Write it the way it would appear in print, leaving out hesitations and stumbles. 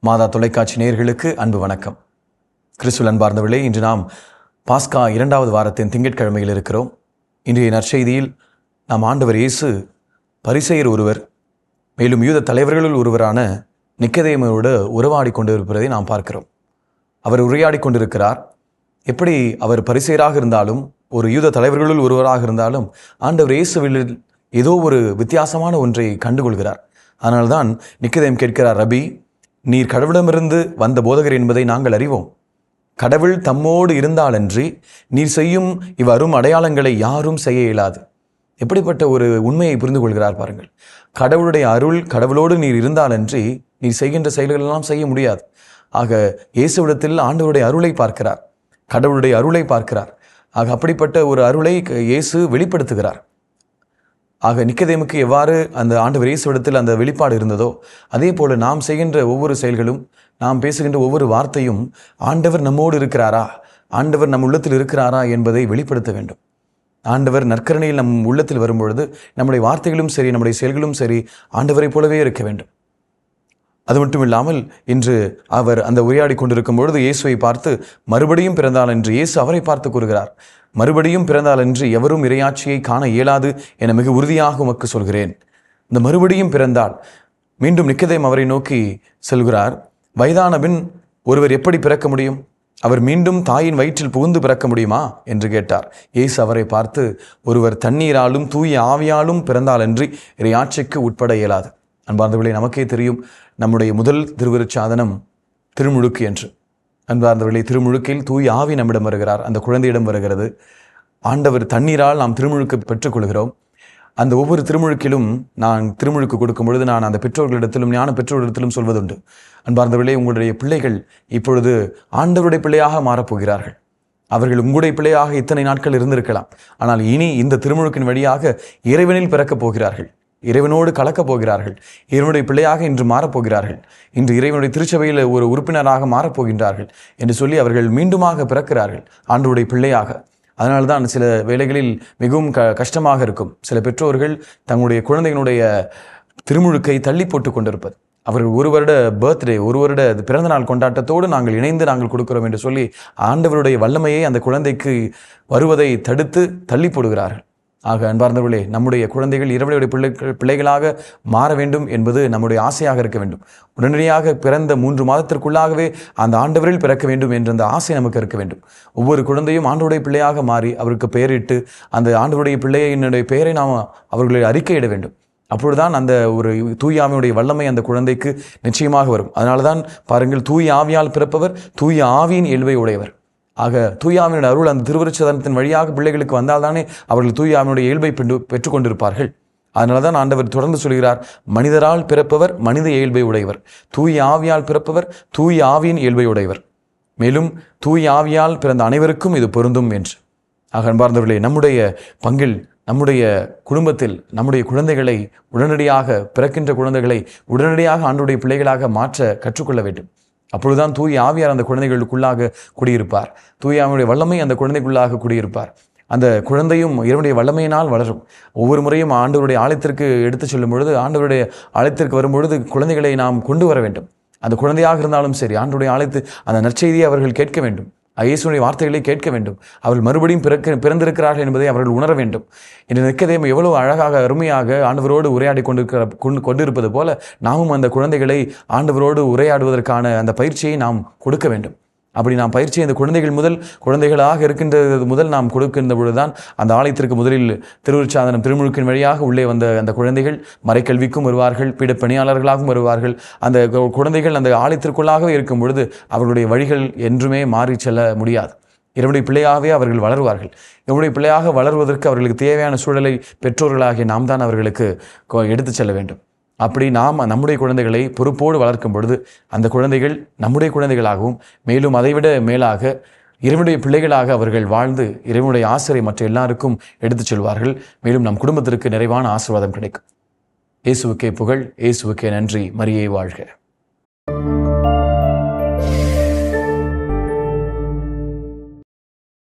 மாதா தொலைக்காட்சி நேயர்களுக்கு அன்பு வணக்கம். கிறிஸ்துவில் அன்பார்ந்தவர்களே, இன்று நாம் பாஸ்கா 2வது வாரத்தின் திங்கட்கிழமையில் இருக்கிறோம். இன்றைய நற்செய்தியில் நாம் ஆண்டவர் இயேசு பரிசேயர் ஒருவர், மேலும் யூத தலைவர்களுள் ஒருவரான நிக்கதேமோடு உறவாடி கொண்டிருப்பதை நாம் பார்க்கிறோம். அவர் உரையாடி கொண்டிருக்கிறார். எப்படி அவர் பரிசேயராக இருந்தாலும், ஒரு யூத தலைவர்களுள் ஒருவராக இருந்தாலும், ஆண்டவர் இயேசுவில் ஏதோ ஒரு வித்தியாசமான ஒன்றை கண்டுகொள்கிறார். அதனால்தான் நிக்கதேம் கேட்கிறார், ரபி, நீர் கடவுளிடமிருந்து வந்த போதகர் என்பதை நாங்கள் அறிவோம். கடவுள் தம்மோடு இருந்தாலன்றி நீர் செய்யும் இவ்வரும் அடையாளங்களை யாரும் செய்ய இயலாது. எப்படிப்பட்ட ஒரு உண்மையை புரிந்து கொள்கிறார் பாருங்கள். கடவுளுடைய அருள், கடவுளோடு நீர் இருந்தாலன்றி நீர் செய்கின்ற செயல்கள் எல்லாம் செய்ய முடியாது. ஆக இயேசுவிடத்தில் ஆண்டவருடைய அருளை பார்க்கிறார், கடவுளுடைய அருளை பார்க்கிறார். ஆக அப்படிப்பட்ட ஒரு அருளை இயேசு வெளிப்படுத்துகிறார். ஆக நிக்கதேமுக்கு எவ்வாறு அந்த ஆண்டவர் இயேசுவிடத்தில் அந்த வெளிப்பாடு இருந்ததோ, அதே போல நாம் செய்கின்ற ஒவ்வொரு செயல்களும், நாம் பேசுகின்ற ஒவ்வொரு வார்த்தையும் ஆண்டவர் நம்மோடு இருக்கிறாரா, ஆண்டவர் நம் உள்ளத்தில் இருக்கிறாரா என்பதை வெளிப்படுத்த வேண்டும். ஆண்டவர் நற்கருணையில் நம் உள்ளத்தில் வரும்பொழுது நம்முடைய வார்த்தைகளும் சரி, நம்முடைய செயல்களும் சரி ஆண்டவரை போலவே இருக்க வேண்டும். அது மட்டும் இல்லாமல் இன்று அவர் அந்த உரையாடி கொண்டிருக்கும் பொழுது இயேசுவை பார்த்து மறுபடியும் பிறந்தால் என்று இயேசு அவரை பார்த்து கூறுகிறார், மறுபடியும் பிறந்தால் என்று எவரும் இறையாட்சியை காண இயலாது என மிக உறுதியாக உமக்கு சொல்கிறேன். இந்த மறுபடியும் பிறந்தால், மீண்டும் நிக்கதேம் அவரை நோக்கி செல்கிறார். வயதான பின் ஒருவர் எப்படி பிறக்க முடியும்? அவர் மீண்டும் தாயின் வயிற்றில் புகுந்து பிறக்க முடியுமா என்று கேட்டார். இயேசு அவரை பார்த்து, ஒருவர் தண்ணீராலும் தூய ஆவியாலும் பிறந்தால் என்று இறையாட்சிக்கு உட்பட இயலாது. அன்பார்ந்தவர்களே, நமக்கே தெரியும் நம்முடைய முதல் திருவிருச்சாதனம் திருமுழுக்கு என்று. அன்பார்ந்தவர்களே, திருமுழுக்கில் தூய ஆவி நம்மிடம் வருகிறார், அந்த குழந்தையிடம் வருகிறது. ஆண்டவர் தண்ணீரால் நாம் திருமுழுக்கு பெற்றுக்கொள்கிறோம். அந்த ஒவ்வொரு திருமுழுக்கிலும் நான் திருமுழுக்கு கொடுக்கும் பொழுது நான் அந்த பெற்றோர்களிடத்திலும் ஞான பெற்றோர்களிடத்திலும் சொல்வதுண்டு, அன்பார்ந்தவர்களே, உங்களுடைய பிள்ளைகள் இப்பொழுது ஆண்டவருடைய பிள்ளையாக மாறப்போகிறார்கள். அவர்கள் உங்களுடைய பிள்ளையாக இத்தனை நாட்கள் இருந்திருக்கலாம், ஆனால் இனி இந்த திருமுழுக்கின் வழியாக இறைவனில் பிறக்கப் போகிறார்கள், இறைவனோடு கலக்கப் போகிறார்கள், இறைவனுடைய பிள்ளையாக இன்று மாறப்போகிறார்கள், இன்று இறைவனுடைய திருச்சபையில் ஒரு உறுப்பினராக மாறப்போகின்றார்கள் என்று சொல்லி அவர்கள் மீண்டுமாக பிறக்கிறார்கள் ஆண்டவருடைய பிள்ளையாக. அதனால்தான் சில வேளைகளில் மிகவும் கஷ்டமாக இருக்கும். சில பெற்றோர்கள் தங்களுடைய குழந்தைகளுடைய திருமுழுக்கை தள்ளி போட்டு கொண்டிருப்பது. அவர்கள் ஒரு வருட பர்த்டே, ஒரு வருட பிறந்தநாள் கொண்டாட்டத்தோடு நாங்கள் இணைந்து நாங்கள் கொடுக்கிறோம் என்று சொல்லி ஆண்டவருடைய வல்லமையை அந்த குழந்தைக்கு வருவதை தடுத்து தள்ளி போடுகிறார்கள். ஆக அன்பார்ந்தவர்களே, நம்முடைய குழந்தைகள் இறைவனுடைய பிள்ளைகளாக மாற வேண்டும் என்பது நம்முடைய ஆசையாக இருக்க வேண்டும். உடனடியாக பிறந்த 3 மாதத்திற்குள்ளாகவே அந்த ஆண்டவரில் பிறக்க வேண்டும் என்ற அந்த ஆசை நமக்கு இருக்க வேண்டும். ஒவ்வொரு குழந்தையும் ஆண்டவருடைய பிள்ளையாக மாறி அவருக்கு பெயரிட்டு அந்த ஆண்டவருடைய பிள்ளையினுடைய பெயரை நாம் அவர்களை அறிக்கையிட வேண்டும். அப்பொழுதுதான் அந்த ஒரு தூய ஆவியுடைய வல்லமை அந்த குழந்தைக்கு நிச்சயமாக வரும். அதனால தான் பாருங்கள், தூய ஆவியால் பிறப்பவர் தூய ஆவியின் இயல்பை உடையவர். ஆக தூய ஆவியினுடைய அருள் அந்த திருவிருச்சதனத்தின் வழியாக பிள்ளைகளுக்கு வந்தால்தானே அவர்கள் தூய ஆவியினுடைய இயல்பை பெற்றுக்கொண்டிருப்பார்கள். அதனால தான் ஆண்டவர் தொடர்ந்து சொல்கிறார், மனிதரால் பிறப்பவர் மனித இயல்பை உடையவர், தூய ஆவியால் பிறப்பவர் தூய ஆவியின் இயல்பை உடையவர், மேலும் தூய ஆவியால் பிறந்த அனைவருக்கும் இது பொருந்தும் என்று. ஆக அன்பார்ந்தவர்களே, நம்முடைய பங்கில், நம்முடைய குடும்பத்தில் நம்முடைய குழந்தைகளை உடனடியாக, பிறக்கின்ற குழந்தைகளை உடனடியாக ஆண்டவருடைய பிள்ளைகளாக மாற்ற கற்றுக்கொள்ள வேண்டும். அப்பொழுதுதான் தூய ஆவியார் அந்த குழந்தைகளுக்குள்ளாக குடியிருப்பார், தூய ஆவியுடைய வல்லமை அந்த குழந்தைக்குள்ளாக குடியிருப்பார். அந்த குழந்தையும் இறைவனுடைய வல்லமையினால் வளரும். ஒவ்வொரு முறையும் ஆண்டவருடைய ஆலயத்திற்கு எடுத்து செல்லும் பொழுது, ஆண்டவருடைய ஆலயத்திற்கு வரும்பொழுது குழந்தைகளை நாம் கொண்டு வர வேண்டும். அந்த குழந்தையாக இருந்தாலும் சரி, ஆண்டவருடைய ஆலயத்து அந்த நற்செய்தியை அவர்கள் கேட்க வேண்டும், இயேசுவின் வார்த்தைகளை கேட்க வேண்டும். அவர்கள் மறுபடியும் பிறந்திருக்கிறார்கள் என்பதை அவர்கள் உணர வேண்டும். இன்று நிக்கதேம் எவ்வளவு அழகாக அருமையாக ஆண்டவரோடு உரையாடி கொண்டிருப்பது போல நாமும் அந்த குழந்தைகளை ஆண்டவரோடு உரையாடுவதற்கான அந்த பயிற்சியை நாம் கொடுக்க வேண்டும். அப்படி நாம் பயிற்சியை இந்த குழந்தைகளாக இருக்கின்றது முதல் நாம் கொடுக்கின்ற பொழுதுதான் அந்த ஆலயத்திற்கு முதலில் திருவிருச்சாதனம் திருமுழுக்கின் வழியாக உள்ளே வந்த அந்த குழந்தைகள் மறைக்கல்விக்கும் வருவார்கள், பீட பணியாளர்களாகவும் வருவார்கள். அந்த குழந்தைகள் அந்த ஆலயத்திற்குள்ளாகவே இருக்கும் பொழுது அவர்களுடைய வழிகள் என்றுமே மாறி செல்ல முடியாது. இறைவனுடைய பிள்ளையாகவே அவர்கள் வளருவார்கள். இறைவனுடைய பிள்ளையாக வளர்வதற்கு அவர்களுக்கு தேவையான சூழலை பெற்றோர்களாகிய நாம் தான் அவர்களுக்கு எடுத்து செல்ல வேண்டும். அப்படி நாம் நம்முடைய குழந்தைகளை பொறுப்போடு வளர்க்கும் பொழுது அந்த குழந்தைகள் நம்முடைய குழந்தைகளாகவும், மேலும் அதைவிட மேலாக இறைவனுடைய பிள்ளைகளாக அவர்கள் வாழ்ந்து இறைவனுடைய ஆசிரியை மற்ற எல்லாருக்கும் எடுத்துச் செல்வார்கள். மேலும் நம் குடும்பத்திற்கு நிறைவான ஆசீர்வாதம் கிடைக்கும். இயேசுவுக்கே புகழ், இயேசுவுக்கே நன்றி. மரியே வாழ்க.